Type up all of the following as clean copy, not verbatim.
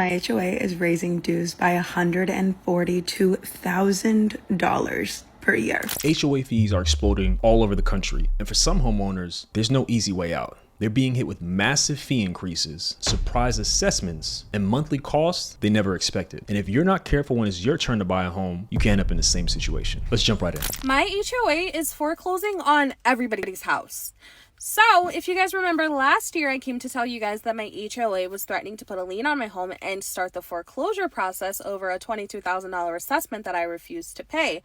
My HOA is raising dues by $142,000 per year. HOA fees are exploding all over the country, and for some homeowners, there's no easy way out. They're being hit with massive fee increases, surprise assessments, and monthly costs they never expected. And if you're not careful when it's your turn to buy a home, you can end up in the same situation. Let's jump right in. My HOA is foreclosing on everybody's house. So, if you guys remember last year, I came to tell you guys that my HOA was threatening to put a lien on my home and start the foreclosure process over a $22,000 assessment that I refused to pay.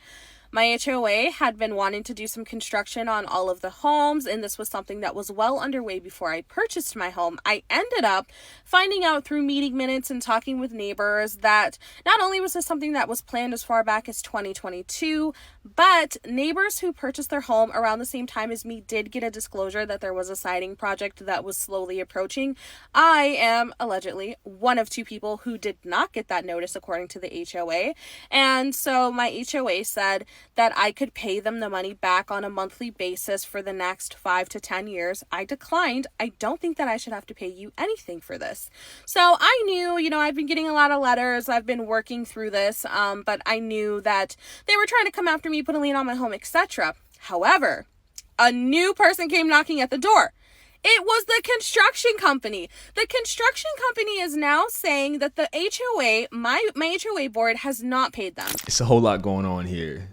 My HOA had been wanting to do some construction on all of the homes, and this was something that was well underway before I purchased my home. I ended up finding out through meeting minutes and talking with neighbors that not only was this something that was planned as far back as 2022, but neighbors who purchased their home around the same time as me did get a disclosure that there was a siding project that was slowly approaching. I am allegedly one of two people who did not get that notice according to the HOA, and so my HOA said that I could pay them the money back on a monthly basis for the next 5 to 10 years. I declined. I don't think that I should have to pay you anything for this. So I knew, I've been getting a lot of letters. I've been working through this, but I knew that they were trying to come after me, put a lien on my home, etc. However, a new person came knocking at the door. It was the construction company. The construction company is now saying that the HOA, my HOA board has not paid them. It's a whole lot going on here.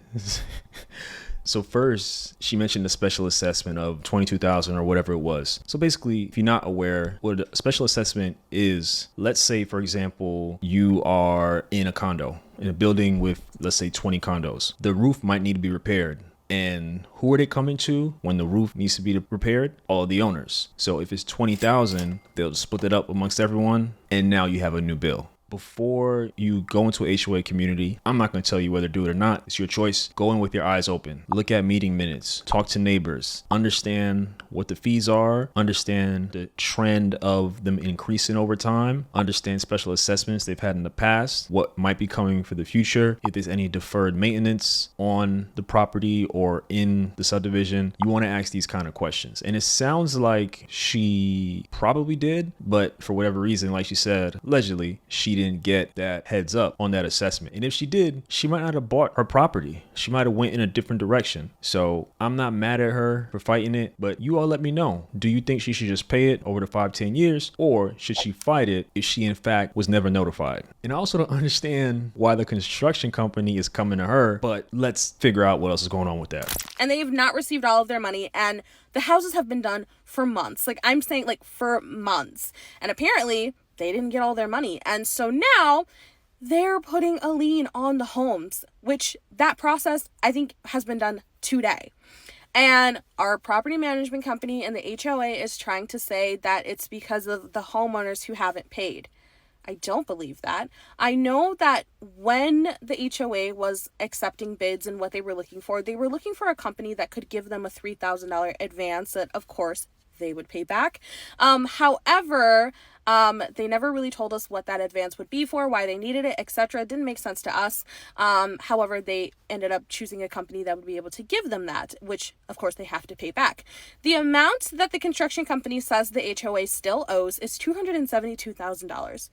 So first, she mentioned the special assessment of $22,000 or whatever it was. So basically, if you're not aware, what a special assessment is, let's say, for example, you are in a condo, in a building with, let's say, 20 condos. The roof might need to be repaired. And who are they coming to when the roof needs to be repaired? All the owners. So if it's $20,000, they'll split it up amongst everyone, and now you have a new bill. Before you go into a HOA community, I'm not going to tell you whether to do it or not. It's your choice. Go in with your eyes open. Look at meeting minutes. Talk to neighbors. Understand what the fees are. Understand the trend of them increasing over time. Understand special assessments they've had in the past. What might be coming for the future. If there's any deferred maintenance on the property or in the subdivision, you want to ask these kind of questions. And it sounds like she probably did, but for whatever reason, like she said, allegedly, she didn't get that heads up on that assessment. And if she did, she might not have bought her property. She might have went in a different direction. So I'm not mad at her for fighting it, but you all let me know. Do you think she should just pay it over the 5-10 years, or should she fight it if she in fact was never notified? And I also don't understand why the construction company is coming to her, but let's figure out what else is going on with that. And they've not received all of their money, and the houses have been done for months. I'm saying for months. And apparently they didn't get all their money. And so now they're putting a lien on the homes, which that process I think has been done today. And our property management company and the HOA is trying to say that it's because of the homeowners who haven't paid. I don't believe that. I know that when the HOA was accepting bids and what they were looking for a company that could give them a $3,000 advance that, of course, they would pay back. However, they never really told us what that advance would be for, why they needed it, etc. It didn't make sense to us. However, they ended up choosing a company that would be able to give them that, which of course they have to pay back. The amount that the construction company says the HOA still owes is $272,000.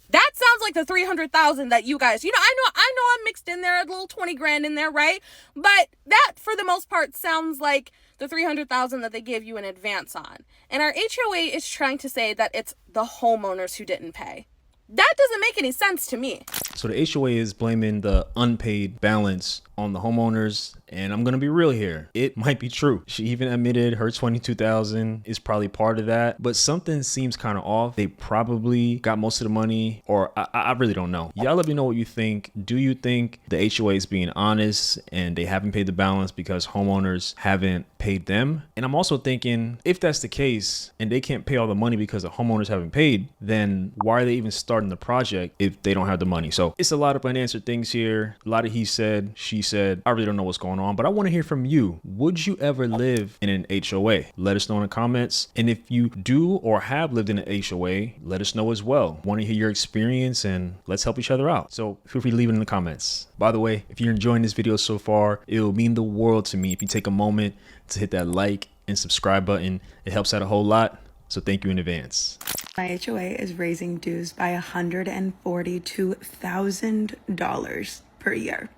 That sounds like the $300,000 that you guys, I know I'm mixed in there, a little 20 grand in there, right? But that for the most part sounds like the $300,000 that they gave you in advance on. And our HOA is trying to say that it's the homeowners who didn't pay. That doesn't make any sense to me. So the HOA is blaming the unpaid balance on the homeowners, and I'm gonna be real here. It might be true. She even admitted her $22,000 is probably part of that, but something seems kind of off. They probably got most of the money, or I really don't know. Y'all let me know what you think. Do you think the HOA is being honest and they haven't paid the balance because homeowners haven't paid them? And I'm also thinking, if that's the case and they can't pay all the money because the homeowners haven't paid, then why are they even starting the project if they don't have the money? So it's a lot of unanswered things here. A lot of he said, she said. I really don't know what's going on, but I want to hear from you. Would you ever live in an HOA? Let us know in the comments. And if you do or have lived in an HOA, let us know as well. Want to hear your experience, and let's help each other out. So feel free to leave it in the comments. By the way, if you're enjoying this video so far, it will mean the world to me if you take a moment to hit that like and subscribe button. It helps out a whole lot. So thank you in advance. My HOA is raising dues by $142,000 per year.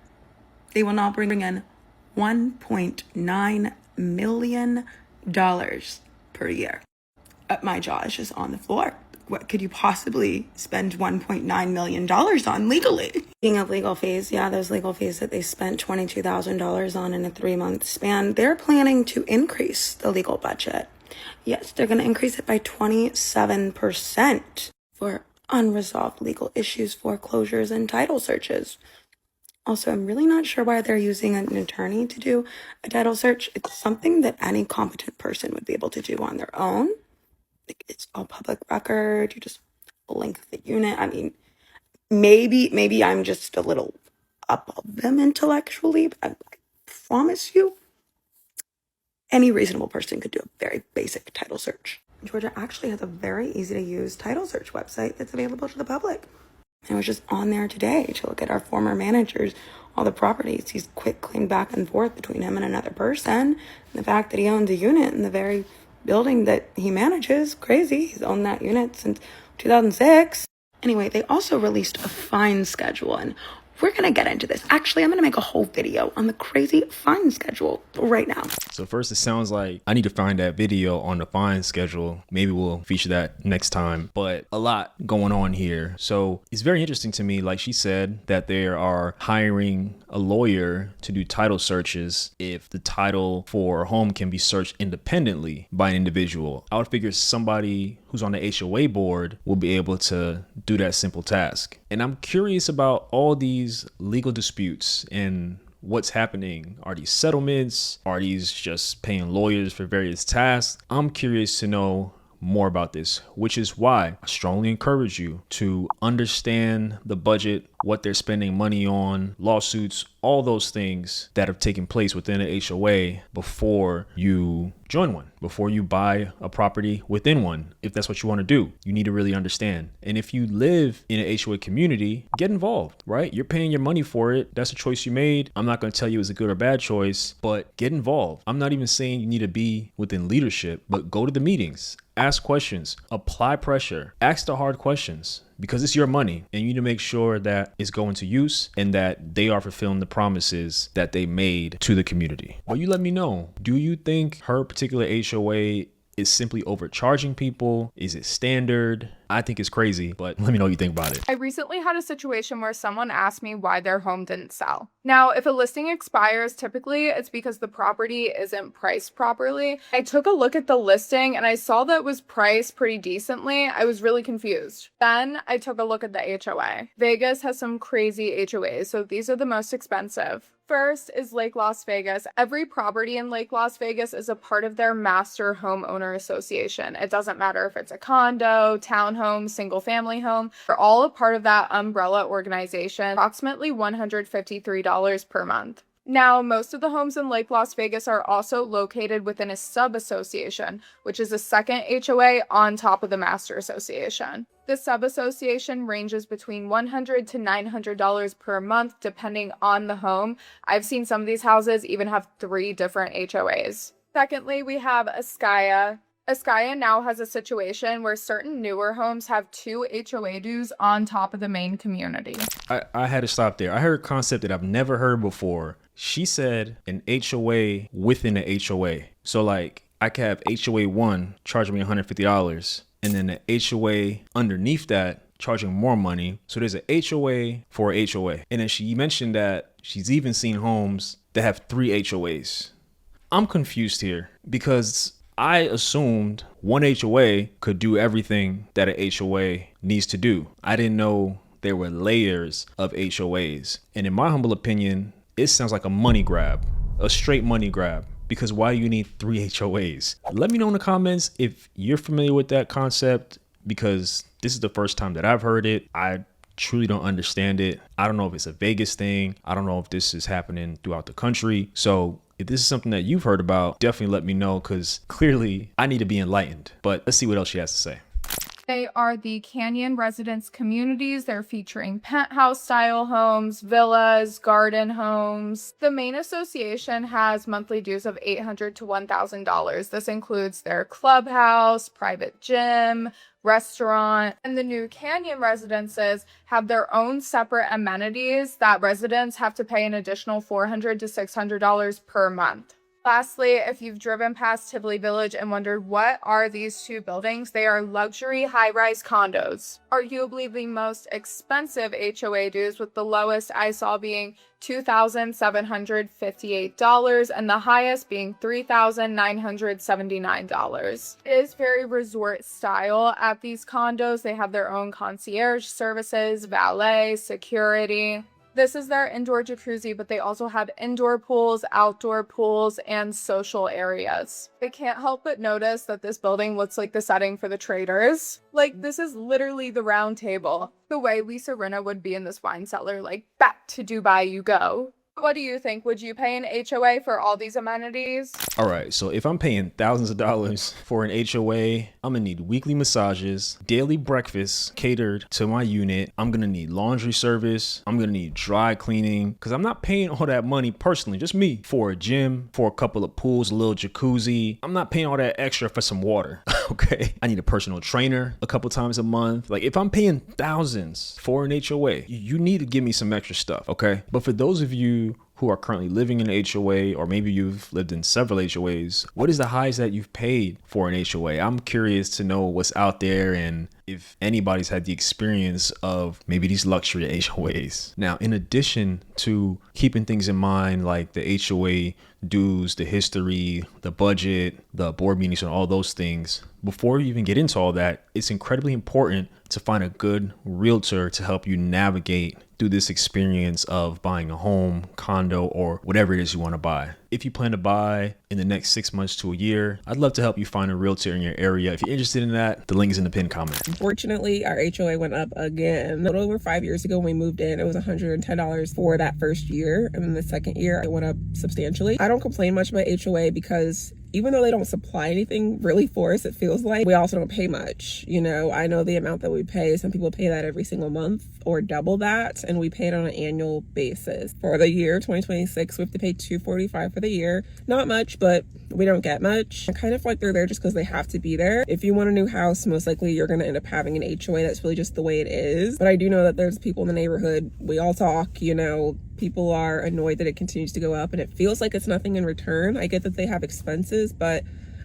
They will now bring in $1.9 million per year. My jaw is just on the floor. What could you possibly spend $1.9 million on legally? Speaking of legal fees, yeah, those legal fees that they spent $22,000 on in a 3-month span, they're planning to increase the legal budget. Yes, they're going to increase it by 27% for unresolved legal issues, foreclosures, and title searches. Also, I'm really not sure why they're using an attorney to do a title search. It's something that any competent person would be able to do on their own. It's all public record. You just link the unit. I mean, maybe I'm just a little above them intellectually, but I promise you, any reasonable person could do a very basic title search. Georgia actually has a very easy to use title search website that's available to the public. I was just on there today to look at our former managers, all the properties he's quit claim back and forth between him and another person. And the fact that he owns a unit in the very building that he manages, crazy. He's owned that unit since 2006. Anyway, they also released a fine schedule, and we're going to get into this. Actually, I'm going to make a whole video on the crazy fine schedule right now. So first, it sounds like I need to find that video on the fine schedule. Maybe we'll feature that next time, but a lot going on here. So it's very interesting to me, like she said, that they are hiring a lawyer to do title searches if the title for a home can be searched independently by an individual. I would figure somebody who's on the HOA board will be able to do that simple task. And I'm curious about all these legal disputes and what's happening. Are these settlements? Are these just paying lawyers for various tasks? I'm curious to know more about this, which is why I strongly encourage you to understand the budget, what they're spending money on, lawsuits, all those things that have taken place within a HOA before you join one, before you buy a property within one. If that's what you want to do, you need to really understand. And if you live in an HOA community, get involved, right? You're paying your money for it. That's a choice you made. I'm not going to tell you it's a good or bad choice, but get involved. I'm not even saying you need to be within leadership, but go to the meetings. Ask questions, apply pressure, ask the hard questions, because it's your money and you need to make sure that it's going to use and that they are fulfilling the promises that they made to the community. But you let me know, do you think her particular HOA is simply overcharging people? Is it standard? I think it's crazy, but let me know what you think about it. I recently had a situation where someone asked me why their home didn't sell. Now, if a listing expires, typically it's because the property isn't priced properly. I took a look at the listing and I saw that it was priced pretty decently. I was really confused. Then I took a look at the HOA. Vegas has some crazy HOAs, so these are the most expensive. First is Lake Las Vegas. Every property in Lake Las Vegas is a part of their master homeowner association. It doesn't matter if it's a condo, townhome, single family home. They're all a part of that umbrella organization, approximately $153 per month. Now, most of the homes in Lake Las Vegas are also located within a sub-association, which is a second HOA on top of the master association. The sub-association ranges between $100 to $900 per month, depending on the home. I've seen some of these houses even have 3 different HOAs. Secondly, we have Askaya. Askaya now has a situation where certain newer homes have 2 HOA dues on top of the main community. I had to stop there. I heard a concept that I've never heard before. She said an HOA within an HOA. So like I could have HOA 1 charging me $150 and then the HOA underneath that charging more money. So there's a HOA for a HOA. And then she mentioned that she's even seen homes that have 3 HOAs. I'm confused here because I assumed one HOA could do everything that a HOA needs to do. I didn't know there were layers of HOAs. And in my humble opinion, it sounds like a money grab, a straight money grab, because why do you need 3 HOAs? Let me know in the comments if you're familiar with that concept, because this is the first time that I've heard it. I truly don't understand it. I don't know if it's a Vegas thing. I don't know if this is happening throughout the country. So if this is something that you've heard about, definitely let me know, because clearly I need to be enlightened. But let's see what else she has to say. They are the Canyon Residence Communities. They're featuring penthouse style homes, villas, garden homes. The main association has monthly dues of $800 to $1,000. This includes their clubhouse, private gym, restaurant, and the new Canyon residences have their own separate amenities that residents have to pay an additional $400 to $600 per month. Lastly, if you've driven past Tivoli Village and wondered what are these two buildings, they are luxury high-rise condos. Arguably the most expensive HOA dues, with the lowest I saw being $2,758 and the highest being $3,979. It is very resort style at these condos. They have their own concierge services, valet, security. This is their indoor jacuzzi, but they also have indoor pools, outdoor pools, and social areas. I can't help but notice that this building looks like the setting for the traders. Like, this is literally the round table. The way Lisa Rinna would be in this wine cellar, like, back to Dubai you go. What do you think? Would you pay an HOA for all these amenities? All right, so if I'm paying thousands of dollars for an HOA, I'm gonna need weekly massages, daily breakfast catered to my unit. I'm gonna need laundry service. I'm gonna need dry cleaning, because I'm not paying all that money personally, just me, for a gym, for a couple of pools, a little jacuzzi. I'm not paying all that extra for some water, okay? I need a personal trainer a couple times a month. Like, if I'm paying thousands for an HOA, you need to give me some extra stuff, okay? But for those of you who are currently living in an HOA, or maybe you've lived in several HOAs, what is the highest that you've paid for an HOA? I'm curious to know what's out there and if anybody's had the experience of maybe these luxury HOAs. Now, in addition to keeping things in mind like the HOA dues, the history, the budget, the board meetings, and all those things, before you even get into all that, it's incredibly important to find a good realtor to help you navigate through this experience of buying a home, condo, or whatever it is you want to buy. If you plan to buy in the next 6 months to a year, I'd love to help you find a realtor in your area. If you're interested in that, the link is in the pinned comment. Unfortunately, our HOA went up again. A little over 5 years ago when we moved in, it was $110 for that first year. And then the second year, it went up substantially. I don't complain much about HOA because even though they don't supply anything really for us, it feels like we also don't pay much. You know, I know the amount that we pay. Some people pay that every single month or double that, and we pay it on an annual basis. For the year 2026, we have to pay $245 for the year. Not much, but we don't get much. I kind of feel like they're there just because they have to be there. If you want a new house, most likely you're going to end up having an HOA. That's really just the way it is. But I do know that there's people in the neighborhood. We all talk, you know, people are annoyed that it continues to go up and it feels like it's nothing in return. I get that they have expenses, but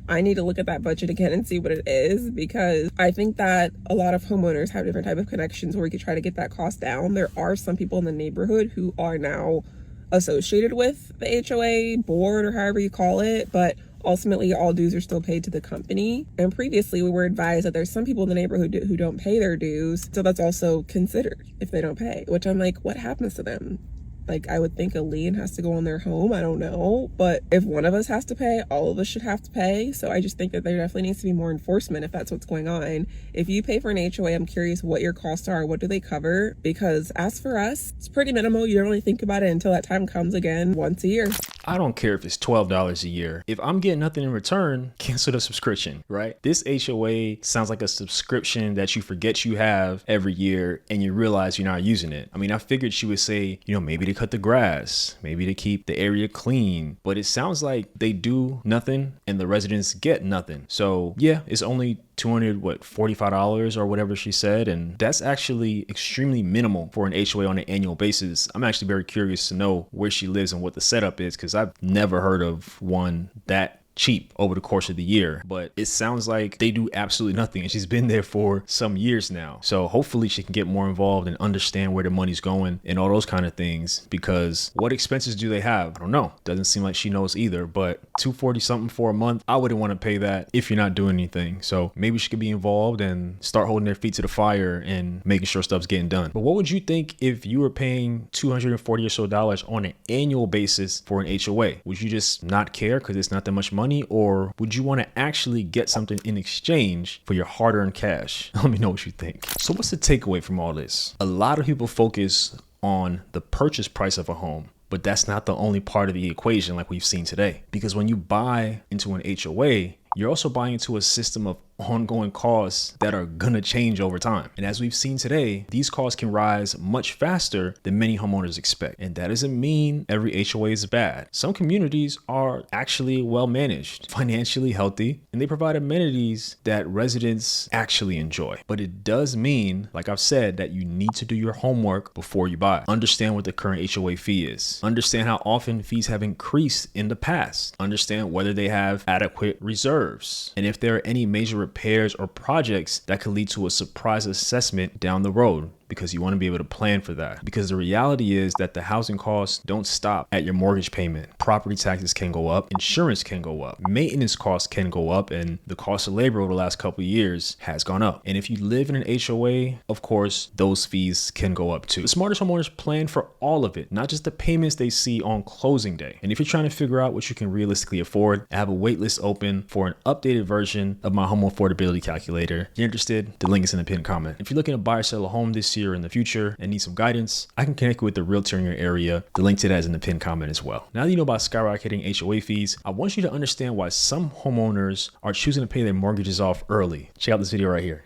I need to look at that budget again and see what it is, because I think that a lot of homeowners have different type of connections where we could try to get that cost down. There are some people in the neighborhood who are now associated with the HOA board or however you call it, but ultimately all dues are still paid to the company. And previously we were advised that there's some people in the neighborhood who don't pay their dues, so that's also considered if they don't pay, which I'm like, what happens to them? Like, I would think a lien has to go on their home. I don't know. But if one of us has to pay, all of us should have to pay. So I just think that there definitely needs to be more enforcement if that's what's going on. If you pay for an HOA, I'm curious what your costs are. What do they cover? Because as for us, it's pretty minimal. You don't really think about it until that time comes again once a year. I don't care if it's $12 a year. If I'm getting nothing in return, cancel the subscription, right? This HOA sounds like a subscription that you forget you have every year and you realize you're not using it. I mean, I figured she would say, you know, maybe they cut the grass, maybe to keep the area clean, but it sounds like they do nothing and the residents get nothing. So yeah, it's only $245 or whatever she said, and that's actually extremely minimal for an HOA on an annual basis. I'm actually very curious to know where she lives and what the setup is, because I've never heard of one that cheap over the course of the year, but it sounds like they do absolutely nothing and she's been there for some years now. So hopefully she can get more involved and understand where the money's going and all those kind of things, because what expenses do they have? I don't know. Doesn't seem like she knows either, but $240 something for a month, I wouldn't want to pay that if you're not doing anything. So maybe she could be involved and start holding their feet to the fire and making sure stuff's getting done. But what would you think if you were paying $240 or so on an annual basis for an HOA? Would you just not care because it's not that much money, or would you want to actually get something in exchange for your hard-earned cash? Let me know what you think. So what's the takeaway from all this? A lot of people focus on the purchase price of a home, but that's not the only part of the equation like we've seen today. Because when you buy into an HOA, you're also buying into a system of ongoing costs that are gonna change over time. And as we've seen today, these costs can rise much faster than many homeowners expect. And that doesn't mean every HOA is bad. Some communities are actually well managed, financially healthy, and they provide amenities that residents actually enjoy. But it does mean, like I've said, that you need to do your homework before you buy. Understand what the current HOA fee is. Understand how often fees have increased in the past. Understand whether they have adequate reserves, and if there are any major repairs or projects that could lead to a surprise assessment down the road, because you want to be able to plan for that. Because the reality is that the housing costs don't stop at your mortgage payment. Property taxes can go up, insurance can go up, maintenance costs can go up, and the cost of labor over the last couple of years has gone up. And if you live in an HOA, of course, those fees can go up too. The smartest homeowners plan for all of it, not just the payments they see on closing day. And if you're trying to figure out what you can realistically afford, I have a wait list open for an updated version of my home affordability calculator. If you're interested, the link is in the pinned comment. If you're looking to buy or sell a home this year or in the future and need some guidance, I can connect you with the realtor in your area. The link to that is in the pinned comment as well. Now that you know about skyrocketing HOA fees, I want you to understand why some homeowners are choosing to pay their mortgages off early. Check out this video right here.